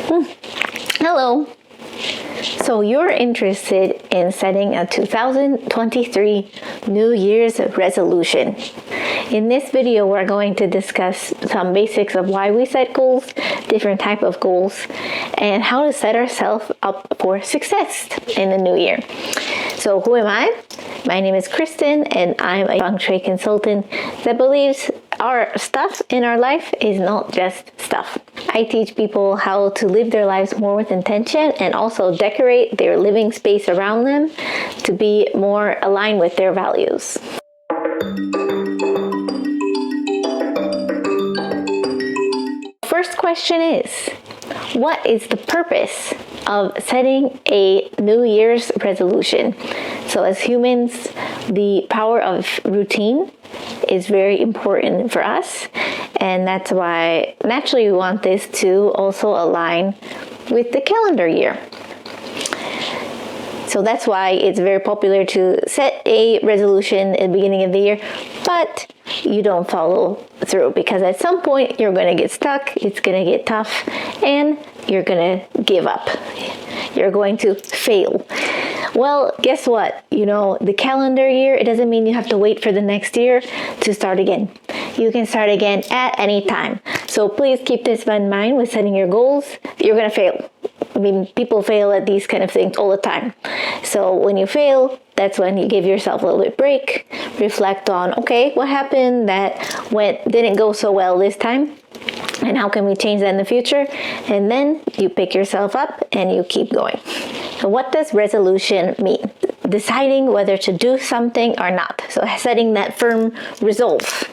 Hello. So you're interested in setting a 2023 New Year's resolution. In this video, we're going to discuss some basics of why we set goals, different type of goals, and how to set ourselves up for success in the new year. So who am I? My name is Kristen, and I'm a feng shui consultant that believes our stuff in our life is not just stuff. I teach people how to live their lives more with intention and also decorate their living space around them to be more aligned with their values. First question is, what is the purpose of setting a New Year's resolution? So as humans, the power of routine is very important for us, and that's why naturally we want this to also align with the calendar year. So that's why it's very popular to set a resolution at the beginning of the year, but you don't follow through because at some point you're going to get stuck, it's going to get tough, and you're going to give up. You're going to fail. Well, guess what? The calendar year, it doesn't mean you have to wait for the next year to start again. You can start again at any time. So please keep this in mind with setting your goals. You're going to fail. People fail at these kind of things all the time. So when you fail, that's when you give yourself a little bit break, reflect on, okay, what happened that didn't go so well this time? And how can we change that in the future? And then you pick yourself up and you keep going. So what does resolution mean? Deciding whether to do something or not. So setting that firm resolve.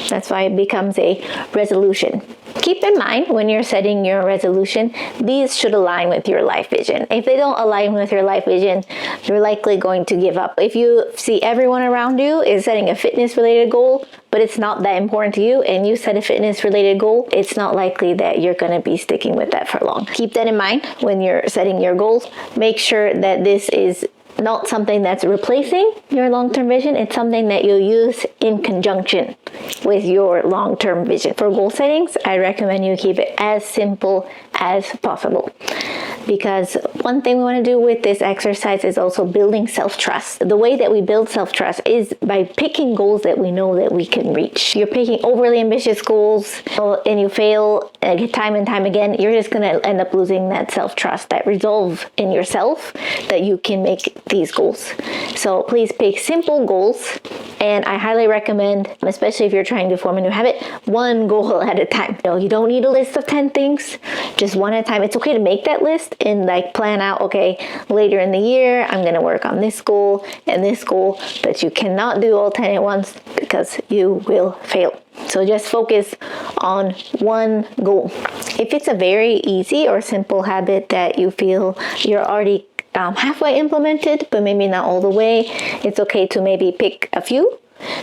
That's why it becomes a resolution. Keep in mind when you're setting your resolution, these should align with your life vision. If they don't align with your life vision, you're likely going to give up. If you see everyone around you is setting a fitness related goal, but it's not that important to you, and you set a fitness related goal, it's not likely that you're going to be sticking with that for long. Keep that in mind when you're setting your goals. Make sure that this is not something that's replacing your long-term vision. It's something that you'll use in conjunction with your long-term vision. For goal settings, I recommend you keep it as simple as possible. Because one thing we want to do with this exercise is also building self-trust. The way that we build self-trust is by picking goals that we know that we can reach. You're picking overly ambitious goals and you fail time and time again, you're just going to end up losing that self-trust, that resolve in yourself that you can make these goals. So please pick simple goals, and I highly recommend, especially if you're trying to form a new habit, one goal at a time. You don't need a list of 10 things, just one at a time. It's okay to make that list and plan out, okay, later in the year, I'm going to work on this goal and this goal, but you cannot do all 10 at once because you will fail. So just focus on one goal. If it's a very easy or simple habit that you feel you're already halfway implemented, but maybe not all the way, it's okay to maybe pick a few,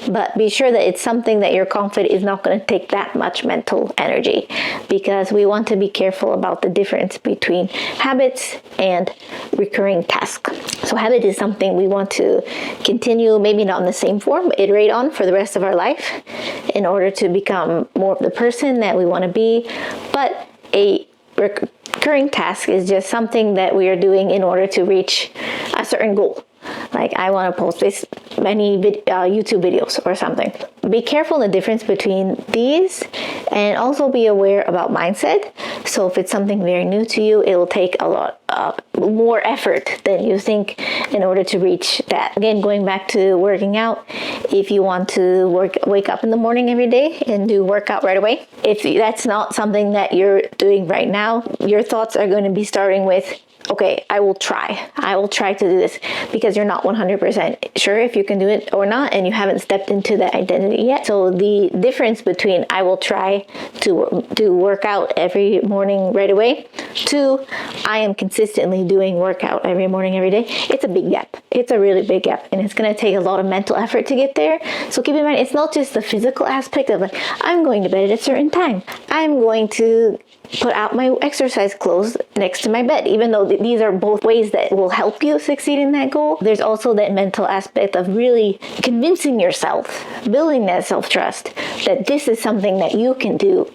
but be sure that it's something that you're confident is not going to take that much mental energy, because we want to be careful about the difference between habits and recurring tasks. So habit is something we want to continue, maybe not in the same form, but iterate on for the rest of our life in order to become more of the person that we want to be. But a recurring task is just something that we are doing in order to reach a certain goal. Like I want to post this many YouTube videos or something. Be careful the difference between these, and also be aware about mindset. So if it's something very new to you, it will take a lot more effort than you think in order to reach that. Again, going back to working out, if you want to wake up in the morning every day and do workout right away, if that's not something that you're doing right now, your thoughts are going to be starting with, okay, I will try to do this, because you're not 100% sure if you can do it or not, and you haven't stepped into that identity yet. So the difference between I will try to work out every morning right away to I am consistently doing workout every morning, every day, it's a big gap. It's a really big gap, and it's going to take a lot of mental effort to get there. So keep in mind, it's not just the physical aspect of I'm going to bed at a certain time. I'm going to put out my exercise clothes next to my bed. Even though these are both ways that will help you succeed in that goal, there's also that mental aspect of really convincing yourself, building that self-trust that this is something that you can do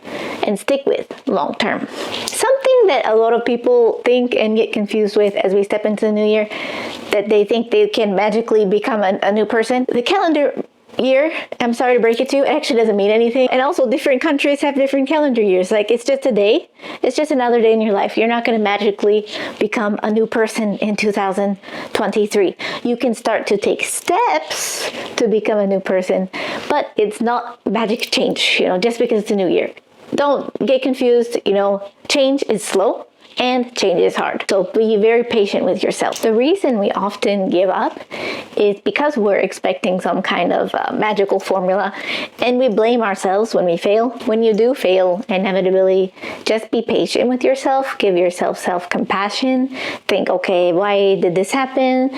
and stick with long term. Something that a lot of people think and get confused with as we step into the new year, that they think they can magically become a new person. The calendar year, I'm sorry to break it to you, it actually doesn't mean anything. And also different countries have different calendar years. Like, it's just a day. It's just another day in your life. You're not going to magically become a new person in 2023. You can start to take steps to become a new person, but it's not magic change, just because it's a new year. Don't get confused, change is slow. And change is hard. So be very patient with yourself. The reason we often give up is because we're expecting some kind of magical formula, and we blame ourselves when we fail. When you do fail, inevitably, just be patient with yourself. Give yourself self-compassion. Think, okay, why did this happen?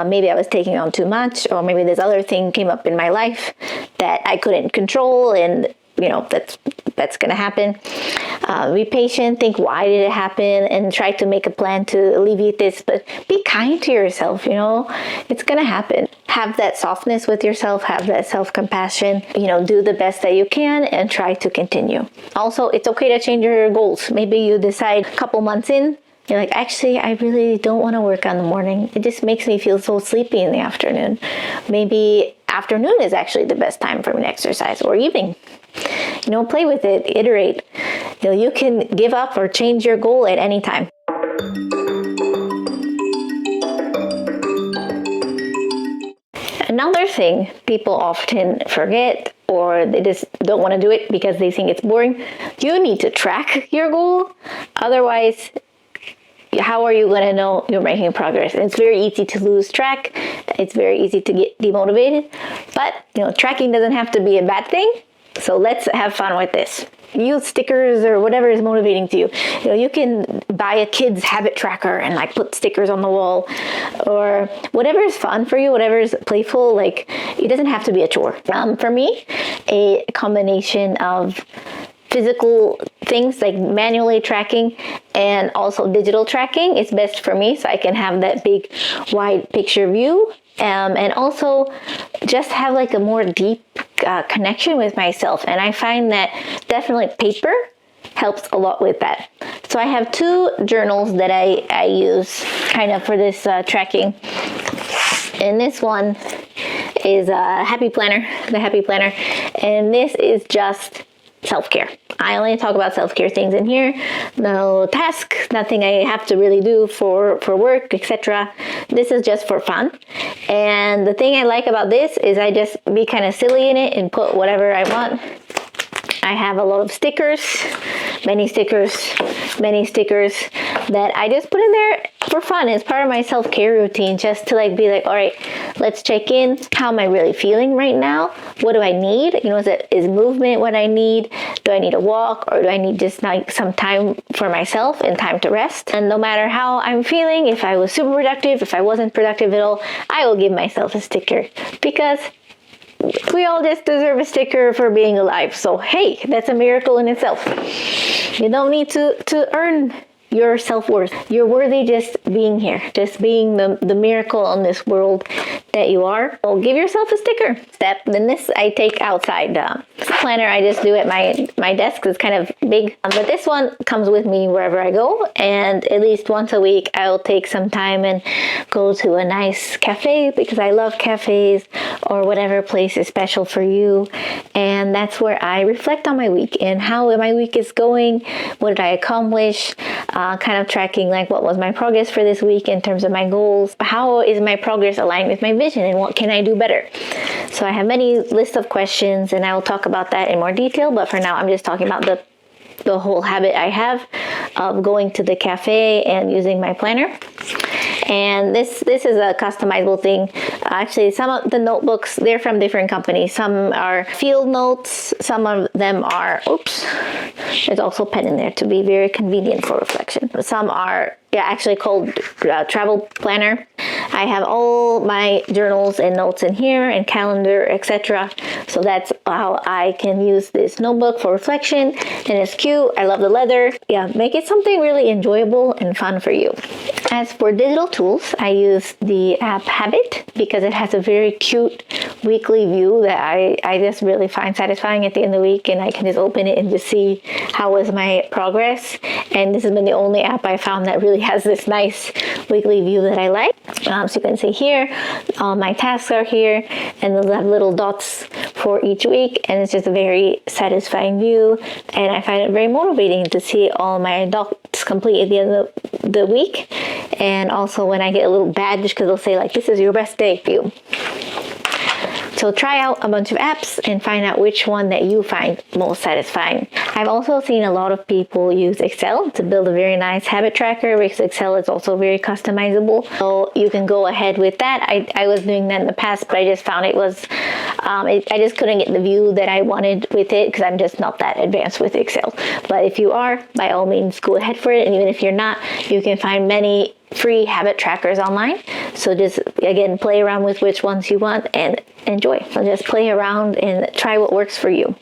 Maybe I was taking on too much, or maybe this other thing came up in my life that I couldn't control, and that's going to happen. Be patient, think, why did it happen, and try to make a plan to alleviate this, but be kind to yourself, it's going to happen. Have that softness with yourself, have that self-compassion, do the best that you can and try to continue. Also, it's okay to change your goals. Maybe you decide a couple months in, you're like, actually, I really don't want to work on the morning. It just makes me feel so sleepy in the afternoon. Maybe afternoon is actually the best time for an exercise, or evening. Play with it, iterate. You can give up or change your goal at any time. Another thing people often forget, or they just don't want to do it because they think it's boring, you need to track your goal. Otherwise, how are you going to know you're making progress? And it's very easy to lose track. It's very easy to get demotivated. But, tracking doesn't have to be a bad thing. So let's have fun with this. Use stickers or whatever is motivating to you. You can buy a kid's habit tracker and put stickers on the wall, or whatever is fun for you, whatever is playful. It doesn't have to be a chore. For me, a combination of physical things like manually tracking and also digital tracking is best for me, so I can have that big wide picture view, and also just have a more deep connection with myself. And I find that definitely paper helps a lot with that. So I have two journals that I use kind of for this tracking, and this one is a Happy Planner, the Happy Planner, and this is just self-care. I only talk about self-care things in here. No task, nothing I have to really do for work, etc. This is just for fun. And the thing I like about this is I just be kind of silly in it and put whatever I want. I have a lot of stickers, many stickers that I just put in there for fun. It's part of my self-care routine, just to be all right, let's check in. How am I really feeling right now? What do I need? Is movement what I need? Do I need a walk, or do I need just some time for myself and time to rest? And no matter how I'm feeling, if I was super productive, if I wasn't productive at all, I will give myself a sticker, because we all just deserve a sticker for being alive. So hey, that's a miracle in itself. You don't need to earn your self-worth. You're worthy just being here, just being the miracle on this world that you are. Well, give yourself a sticker. Then this I take outside. This planner I just do at my desk. It's kind of big, but this one comes with me wherever I go, and at least once a week I'll take some time and go to a nice cafe, because I love cafes, or whatever place is special for you. And that's where I reflect on my week and how my week is going. What did I accomplish? Kind of tracking what was my progress for this week in terms of my goals. How is my progress aligned with my vision, and what can I do better? So I have many lists of questions, and I will talk about that in more detail. But for now, I'm just talking about the whole habit I have of going to the cafe and using my planner. And this is a customizable thing. Actually, some of the notebooks, they're from different companies. Some are field notes, some of them are, there's also a pen in there to be very convenient for reflection. Some are actually called travel planner. I have all my journals and notes in here, and calendar, etc. So that's how I can use this notebook for reflection, and it's cute. I love the leather. Make it something really enjoyable and fun for you. As for digital tools, I use the app Habit because it has a very cute weekly view that I just really find satisfying at the end of the week, and I can just open it and just see how was my progress. And this has been the only app I found that really has this nice weekly view that I like. So you can see here, all my tasks are here, and they'll have little dots for each week, and it's just a very satisfying view, and I find it very motivating to see all my dots complete at the end of the week. And also when I get a little badge, because they'll say like, this is your best day for you. So try out a bunch of apps and find out which one that you find most satisfying. I've also seen a lot of people use Excel to build a very nice habit tracker, because Excel is also very customizable. So you can go ahead with that. I was doing that in the past, but I just found it was, I just couldn't get the view that I wanted with it, because I'm just not that advanced with Excel. But if you are, by all means, go ahead for it. And even if you're not, you can find many free habit trackers online. So just, again, play around with which ones you want and enjoy. So just play around and try what works for you.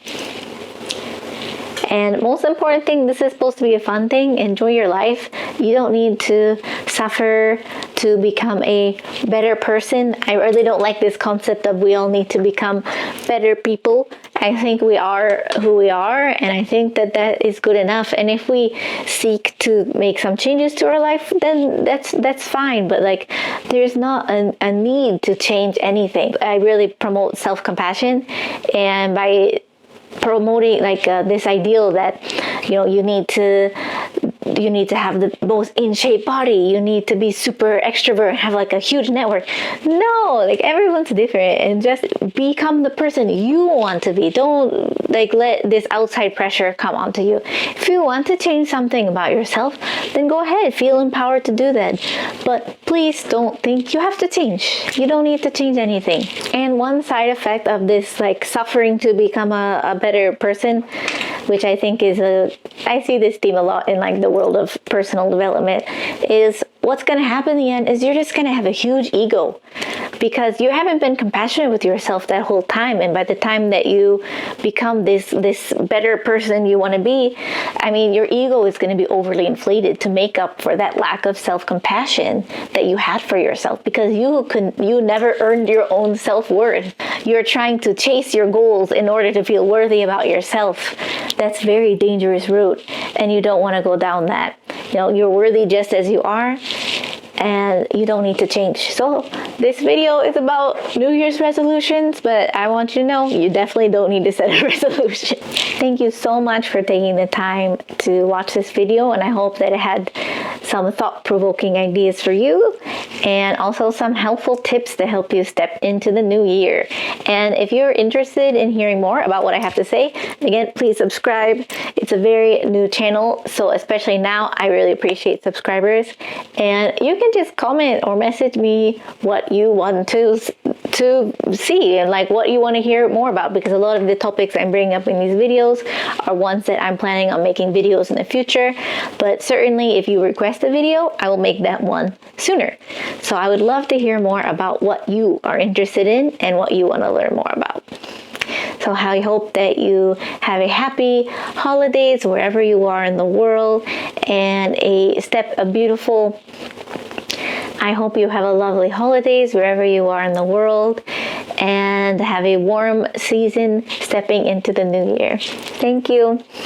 And most important thing, this is supposed to be a fun thing. Enjoy your life. You don't need to suffer to become a better person. I really don't like this concept of we all need to become better people. I think we are who we are, and I think that that is good enough. And if we seek to make some changes to our life, then that's fine. But like, there's not a need to change anything. I really promote self-compassion, and by promoting like this ideal that you need to have the most in shape body, you need to be super extrovert and have like a huge network. No, like everyone's different, and just become the person you want to be. Don't like let this outside pressure come onto you. If you want to change something about yourself, then go ahead, feel empowered to do that. But please don't think you have to change. You don't need to change anything. And one side effect of this like suffering to become a better person, which I think is I see this theme a lot in like the world of personal development, is what's going to happen in the end is you're just going to have a huge ego, because you haven't been compassionate with yourself that whole time. And by the time that you become this better person you want to be, I mean, your ego is going to be overly inflated to make up for that lack of self-compassion that you had for yourself, because you never earned your own self-worth. You're trying to chase your goals in order to feel worthy about yourself. That's very dangerous route, and you don't want to go down that. You're worthy just as you are, and you don't need to change. So this video is about New Year's resolutions, but I want you to know you definitely don't need to set a resolution. Thank you so much for taking the time to watch this video, and I hope that it had some thought-provoking ideas for you, and also some helpful tips to help you step into the new year. And if you're interested in hearing more about what I have to say, again, please subscribe. It's a very new channel, so especially now, I really appreciate subscribers. And you can just comment or message me what you want to see and like what you want to hear more about, because a lot of the topics I'm bringing up in these videos are ones that I'm planning on making videos in the future. But certainly if you request a video, I will make that one sooner. So I would love to hear more about what you are interested in and what you want to learn more about. So I hope that you have a happy holidays wherever you are in the world, and I hope you have a lovely holidays wherever you are in the world, and have a warm season stepping into the new year. Thank you.